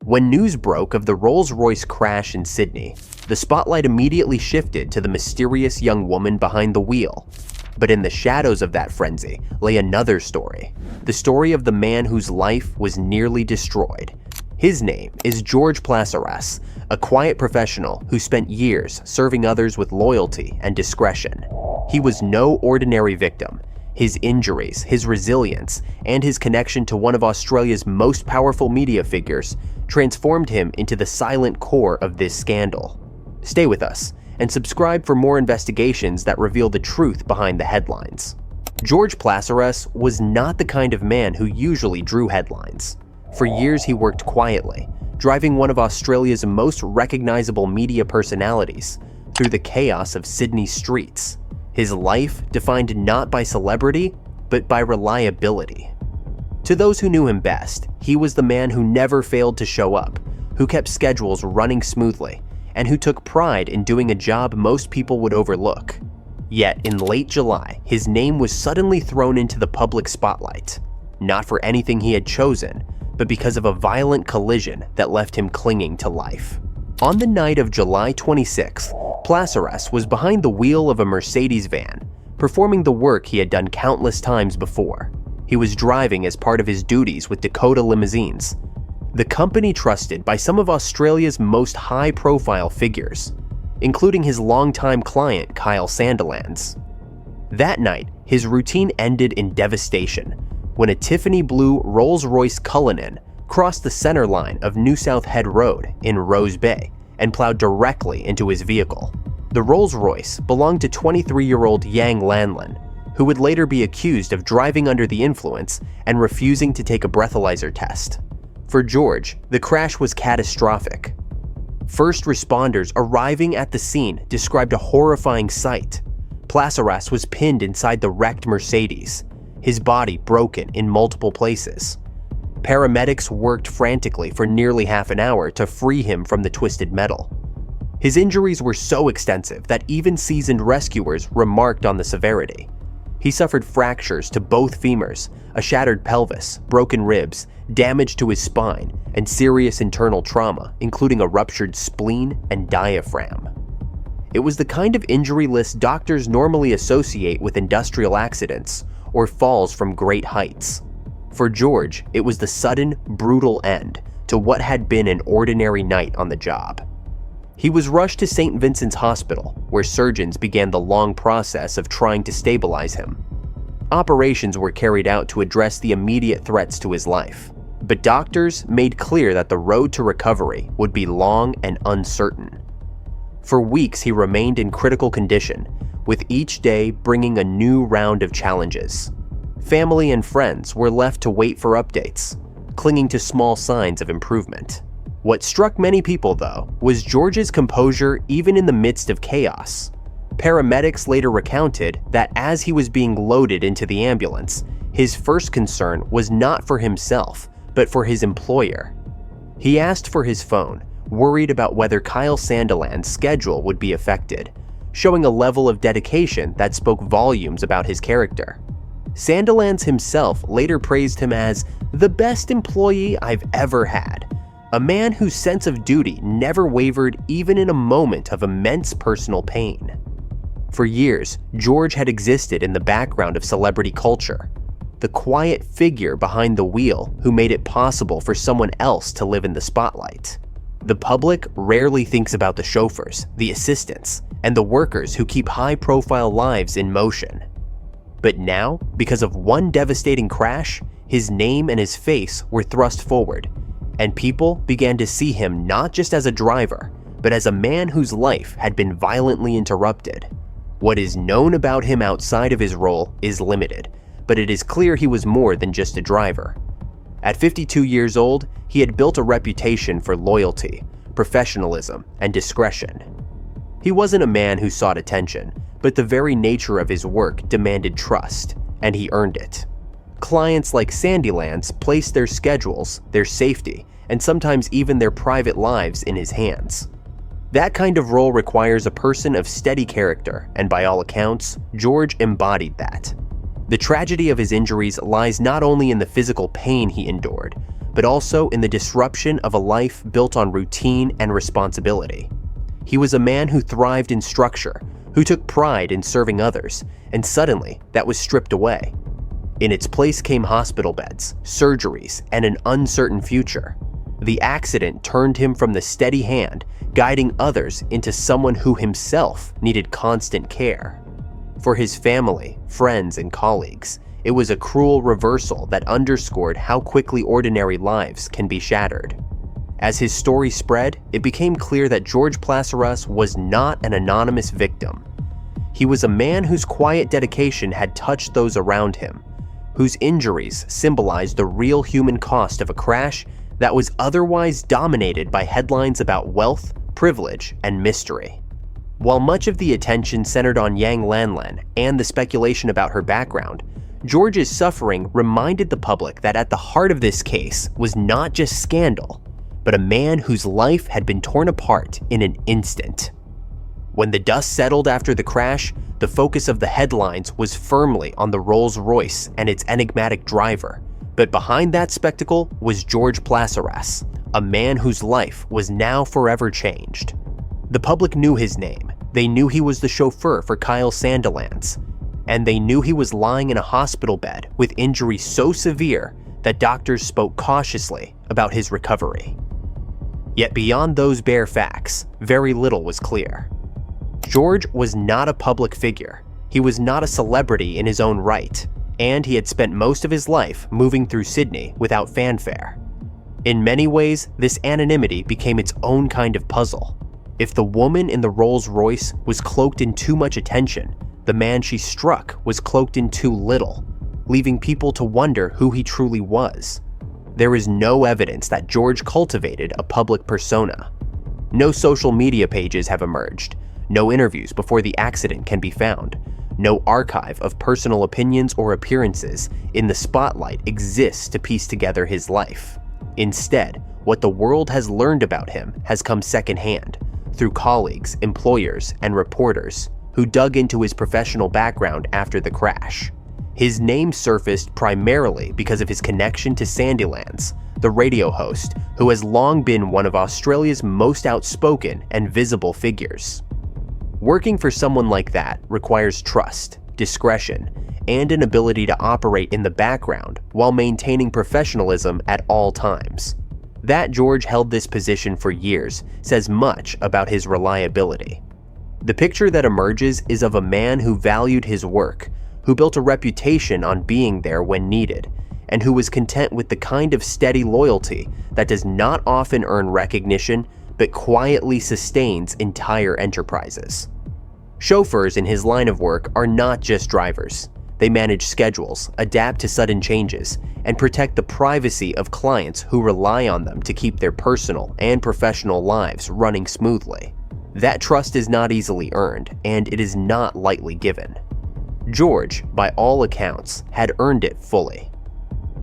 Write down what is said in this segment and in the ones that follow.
When news broke of the Rolls-Royce crash in Sydney, the spotlight immediately shifted to the mysterious young woman behind the wheel. But in the shadows of that frenzy lay another story, the story of the man whose life was nearly destroyed. His name is George Plassaras, a quiet professional who spent years serving others with loyalty and discretion. He was no ordinary victim. His injuries, his resilience, and his connection to one of Australia's most powerful media figures transformed him into the silent core of this scandal. Stay with us and subscribe for more investigations that reveal the truth behind the headlines. George Plassaras was not the kind of man who usually drew headlines. For years he worked quietly, driving one of Australia's most recognizable media personalities through the chaos of Sydney's streets. His life defined not by celebrity, but by reliability. To those who knew him best, he was the man who never failed to show up, who kept schedules running smoothly, and who took pride in doing a job most people would overlook. Yet in late July, his name was suddenly thrown into the public spotlight, not for anything he had chosen, but because of a violent collision that left him clinging to life. On the night of July 26th, Plassaras was behind the wheel of a Mercedes van, performing the work he had done countless times before. He was driving as part of his duties with Dakota Limousines, the company trusted by some of Australia's most high-profile figures, including his longtime client Kyle Sandilands. That night, his routine ended in devastation when a Tiffany-blue Rolls-Royce Cullinan crossed the center line of New South Head Road in Rose Bay and plowed directly into his vehicle. The Rolls-Royce belonged to 23-year-old Yang Lanlan, who would later be accused of driving under the influence and refusing to take a breathalyzer test. For George, the crash was catastrophic. First responders arriving at the scene described a horrifying sight. Plassaras was pinned inside the wrecked Mercedes, his body broken in multiple places. Paramedics worked frantically for nearly half an hour to free him from the twisted metal. His injuries were so extensive that even seasoned rescuers remarked on the severity. He suffered fractures to both femurs, a shattered pelvis, broken ribs, damage to his spine, and serious internal trauma, including a ruptured spleen and diaphragm. It was the kind of injury list doctors normally associate with industrial accidents or falls from great heights. For George, it was the sudden, brutal end to what had been an ordinary night on the job. He was rushed to St. Vincent's Hospital, where surgeons began the long process of trying to stabilize him. Operations were carried out to address the immediate threats to his life, but doctors made clear that the road to recovery would be long and uncertain. For weeks he remained in critical condition, with each day bringing a new round of challenges. Family and friends were left to wait for updates, clinging to small signs of improvement. What struck many people, though, was George's composure even in the midst of chaos. Paramedics later recounted that as he was being loaded into the ambulance, his first concern was not for himself, but for his employer. He asked for his phone, worried about whether Kyle Sandilands' schedule would be affected, showing a level of dedication that spoke volumes about his character. Sandilands himself later praised him as the best employee I've ever had, a man whose sense of duty never wavered even in a moment of immense personal pain. For years, George had existed in the background of celebrity culture, the quiet figure behind the wheel who made it possible for someone else to live in the spotlight. The public rarely thinks about the chauffeurs, the assistants, and the workers who keep high-profile lives in motion. But now, because of one devastating crash, his name and his face were thrust forward, and people began to see him not just as a driver, but as a man whose life had been violently interrupted. What is known about him outside of his role is limited, but it is clear he was more than just a driver. At 52 years old, he had built a reputation for loyalty, professionalism, and discretion. He wasn't a man who sought attention, but the very nature of his work demanded trust, and he earned it. Clients like Sandilands placed their schedules, their safety, and sometimes even their private lives in his hands. That kind of role requires a person of steady character, and by all accounts, George embodied that. The tragedy of his injuries lies not only in the physical pain he endured, but also in the disruption of a life built on routine and responsibility. He was a man who thrived in structure, who took pride in serving others, and suddenly that was stripped away. In its place came hospital beds, surgeries, and an uncertain future. The accident turned him from the steady hand, guiding others, into someone who himself needed constant care. For his family, friends, and colleagues, it was a cruel reversal that underscored how quickly ordinary lives can be shattered. As his story spread, it became clear that George Plassaras was not an anonymous victim. He was a man whose quiet dedication had touched those around him, whose injuries symbolized the real human cost of a crash that was otherwise dominated by headlines about wealth, privilege, and mystery. While much of the attention centered on Yang Lanlan and the speculation about her background, George's suffering reminded the public that at the heart of this case was not just scandal, but a man whose life had been torn apart in an instant. When the dust settled after the crash, the focus of the headlines was firmly on the Rolls-Royce and its enigmatic driver, but behind that spectacle was George Plassaras, a man whose life was now forever changed. The public knew his name, they knew he was the chauffeur for Kyle Sandilands, and they knew he was lying in a hospital bed with injuries so severe that doctors spoke cautiously about his recovery. Yet beyond those bare facts, very little was clear. George was not a public figure, he was not a celebrity in his own right, and he had spent most of his life moving through Sydney without fanfare. In many ways, this anonymity became its own kind of puzzle. If the woman in the Rolls-Royce was cloaked in too much attention, the man she struck was cloaked in too little, leaving people to wonder who he truly was. There is no evidence that George cultivated a public persona. No social media pages have emerged, no interviews before the accident can be found, no archive of personal opinions or appearances in the spotlight exists to piece together his life. Instead, what the world has learned about him has come secondhand, through colleagues, employers, and reporters who dug into his professional background after the crash. His name surfaced primarily because of his connection to Sandilands, the radio host who has long been one of Australia's most outspoken and visible figures. Working for someone like that requires trust, discretion, and an ability to operate in the background while maintaining professionalism at all times. That George held this position for years says much about his reliability. The picture that emerges is of a man who valued his work, who built a reputation on being there when needed, and who was content with the kind of steady loyalty that does not often earn recognition but quietly sustains entire enterprises. Chauffeurs in his line of work are not just drivers. They manage schedules, adapt to sudden changes, and protect the privacy of clients who rely on them to keep their personal and professional lives running smoothly. That trust is not easily earned, and it is not lightly given. George, by all accounts, had earned it fully.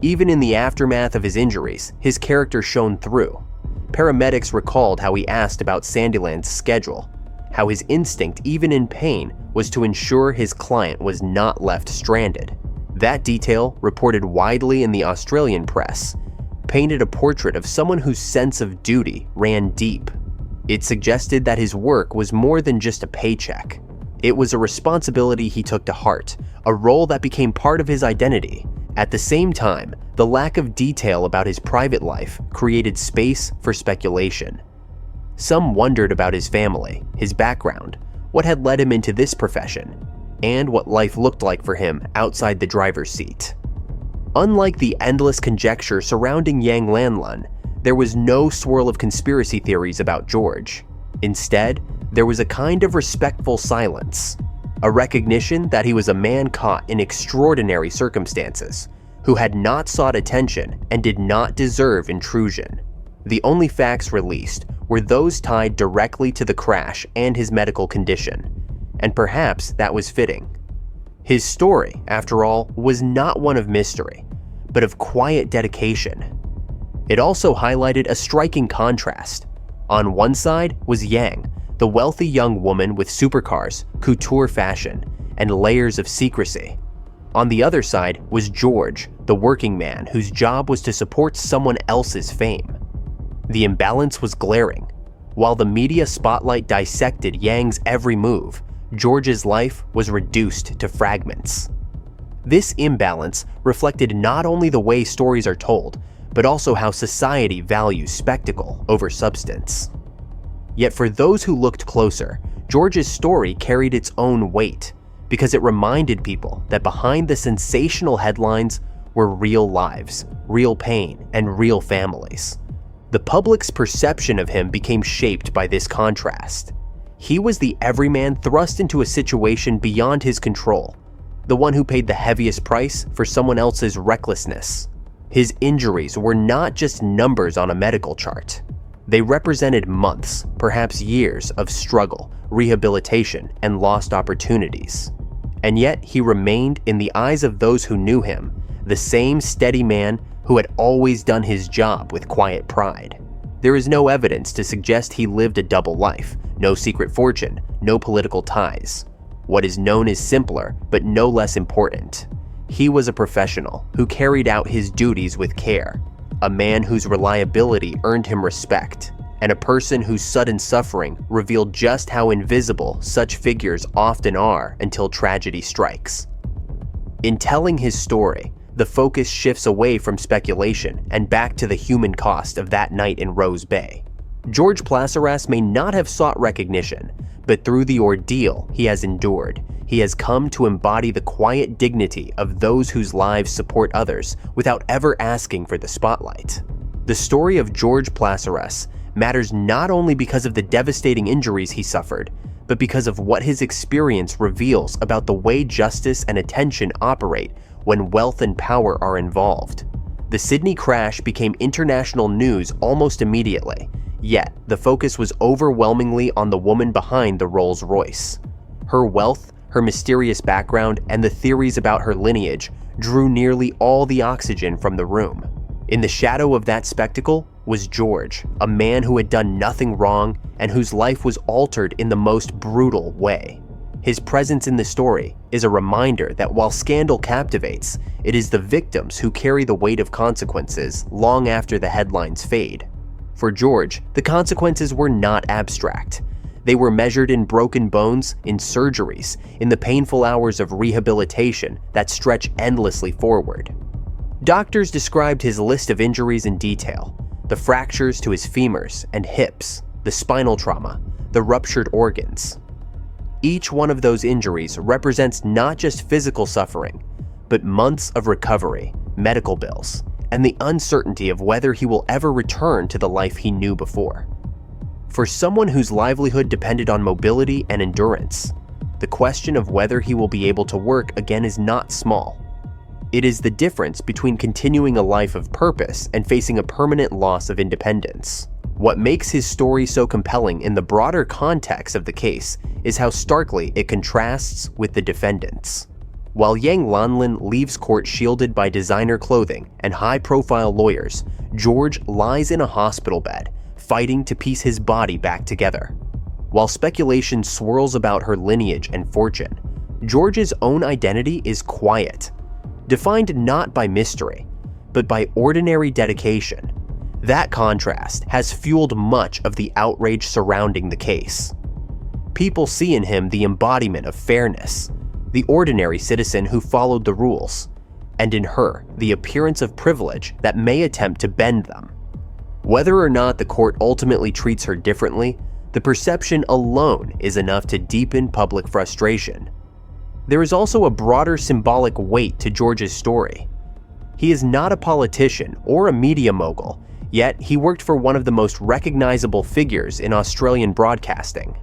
Even in the aftermath of his injuries, his character shone through. Paramedics recalled how he asked about Sandilands' schedule, how his instinct, even in pain, was to ensure his client was not left stranded. That detail, reported widely in the Australian press, painted a portrait of someone whose sense of duty ran deep. It suggested that his work was more than just a paycheck. It was a responsibility he took to heart, a role that became part of his identity. At the same time, the lack of detail about his private life created space for speculation. Some wondered about his family, his background, what had led him into this profession, and what life looked like for him outside the driver's seat. Unlike the endless conjecture surrounding Yang Lanlan, there was no swirl of conspiracy theories about George. Instead, there was a kind of respectful silence, a recognition that he was a man caught in extraordinary circumstances, who had not sought attention and did not deserve intrusion. The only facts released were those tied directly to the crash and his medical condition, and perhaps that was fitting. His story, after all, was not one of mystery, but of quiet dedication. It also highlighted a striking contrast. On one side was Yang, the wealthy young woman with supercars, couture fashion, and layers of secrecy. On the other side was George, the working man whose job was to support someone else's fame. The imbalance was glaring. While the media spotlight dissected Yang's every move, George's life was reduced to fragments. This imbalance reflected not only the way stories are told, but also how society values spectacle over substance. Yet for those who looked closer, George's story carried its own weight, because it reminded people that behind the sensational headlines were real lives, real pain, and real families. The public's perception of him became shaped by this contrast. He was the everyman thrust into a situation beyond his control, the one who paid the heaviest price for someone else's recklessness. His injuries were not just numbers on a medical chart. They represented months, perhaps years, of struggle, rehabilitation, and lost opportunities. And yet he remained, in the eyes of those who knew him, the same steady man who had always done his job with quiet pride. There is no evidence to suggest he lived a double life, no secret fortune, no political ties. What is known is simpler, but no less important. He was a professional who carried out his duties with care, a man whose reliability earned him respect, and a person whose sudden suffering revealed just how invisible such figures often are until tragedy strikes. In telling his story, the focus shifts away from speculation and back to the human cost of that night in Rose Bay. George Plassaras may not have sought recognition, but through the ordeal he has endured, he has come to embody the quiet dignity of those whose lives support others without ever asking for the spotlight. The story of George Plassaras matters not only because of the devastating injuries he suffered, but because of what his experience reveals about the way justice and attention operate when wealth and power are involved. The Sydney crash became international news almost immediately, yet the focus was overwhelmingly on the woman behind the Rolls-Royce. Her wealth, her mysterious background, and the theories about her lineage drew nearly all the oxygen from the room. In the shadow of that spectacle was George, a man who had done nothing wrong and whose life was altered in the most brutal way. His presence in the story is a reminder that while scandal captivates, it is the victims who carry the weight of consequences long after the headlines fade. For George, the consequences were not abstract. They were measured in broken bones, in surgeries, in the painful hours of rehabilitation that stretch endlessly forward. Doctors described his list of injuries in detail: the fractures to his femurs and hips, the spinal trauma, the ruptured organs. Each one of those injuries represents not just physical suffering, but months of recovery, medical bills, and the uncertainty of whether he will ever return to the life he knew before. For someone whose livelihood depended on mobility and endurance, the question of whether he will be able to work again is not small. It is the difference between continuing a life of purpose and facing a permanent loss of independence. What makes his story so compelling in the broader context of the case is how starkly it contrasts with the defendants. While Yang Lanlan leaves court shielded by designer clothing and high-profile lawyers, George lies in a hospital bed, fighting to piece his body back together. While speculation swirls about her lineage and fortune, George's own identity is quiet, defined not by mystery, but by ordinary dedication. That contrast has fueled much of the outrage surrounding the case. People see in him the embodiment of fairness, the ordinary citizen who followed the rules, and in her, the appearance of privilege that may attempt to bend them. Whether or not the court ultimately treats her differently, the perception alone is enough to deepen public frustration. There is also a broader symbolic weight to George's story. He is not a politician or a media mogul, yet he worked for one of the most recognizable figures in Australian broadcasting.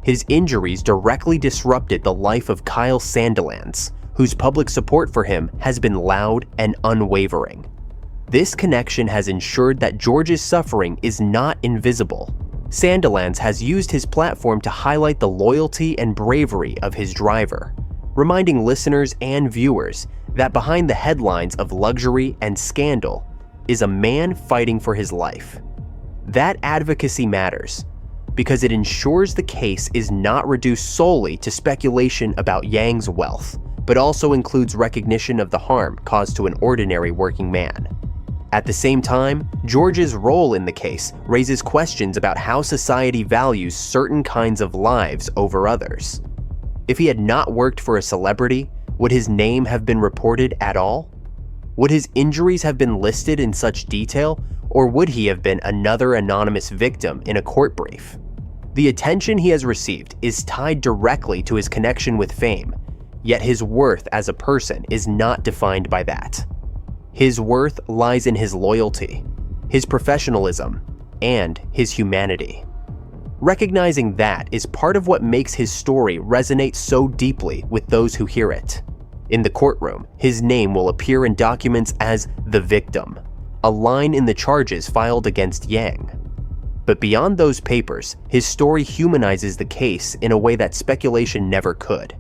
His injuries directly disrupted the life of Kyle Sandilands, whose public support for him has been loud and unwavering. This connection has ensured that George's suffering is not invisible. Sandilands has used his platform to highlight the loyalty and bravery of his driver, reminding listeners and viewers that behind the headlines of luxury and scandal is a man fighting for his life. That advocacy matters because it ensures the case is not reduced solely to speculation about Yang's wealth, but also includes recognition of the harm caused to an ordinary working man. At the same time, George's role in the case raises questions about how society values certain kinds of lives over others. If he had not worked for a celebrity, would his name have been reported at all? Would his injuries have been listed in such detail, or would he have been another anonymous victim in a court brief? The attention he has received is tied directly to his connection with fame, yet his worth as a person is not defined by that. His worth lies in his loyalty, his professionalism, and his humanity. Recognizing that is part of what makes his story resonate so deeply with those who hear it. In the courtroom, his name will appear in documents as the victim, a line in the charges filed against Yang. But beyond those papers, his story humanizes the case in a way that speculation never could.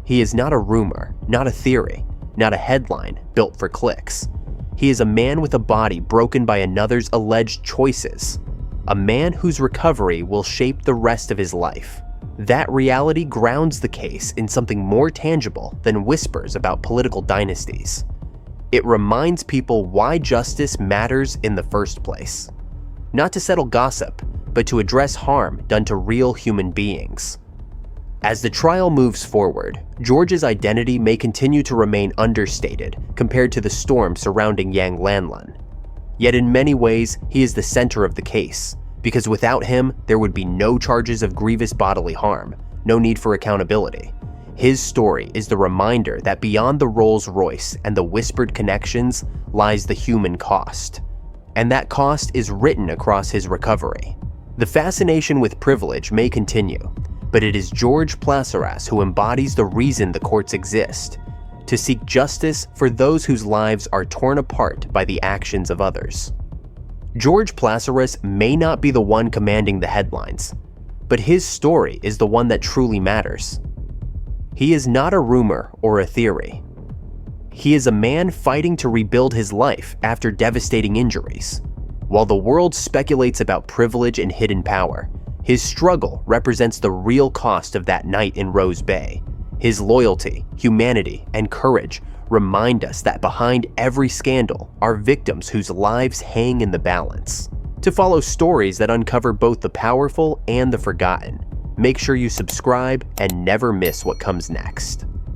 He is not a rumor, not a theory, not a headline built for clicks. He is a man with a body broken by another's alleged choices, a man whose recovery will shape the rest of his life. That reality grounds the case in something more tangible than whispers about political dynasties. It reminds people why justice matters in the first place. Not to settle gossip, but to address harm done to real human beings. As the trial moves forward, George's identity may continue to remain understated compared to the storm surrounding Yang Lanlan. Yet in many ways, he is the center of the case, because without him, there would be no charges of grievous bodily harm, no need for accountability. His story is the reminder that beyond the Rolls-Royce and the whispered connections lies the human cost. And that cost is written across his recovery. The fascination with privilege may continue, but it is George Plassaras who embodies the reason the courts exist, to seek justice for those whose lives are torn apart by the actions of others. George Plassaras may not be the one commanding the headlines, but his story is the one that truly matters. He is not a rumor or a theory. He is a man fighting to rebuild his life after devastating injuries. While the world speculates about privilege and hidden power, his struggle represents the real cost of that night in Rose Bay. His loyalty, humanity, and courage remind us that behind every scandal are victims whose lives hang in the balance. To follow stories that uncover both the powerful and the forgotten, make sure you subscribe and never miss what comes next.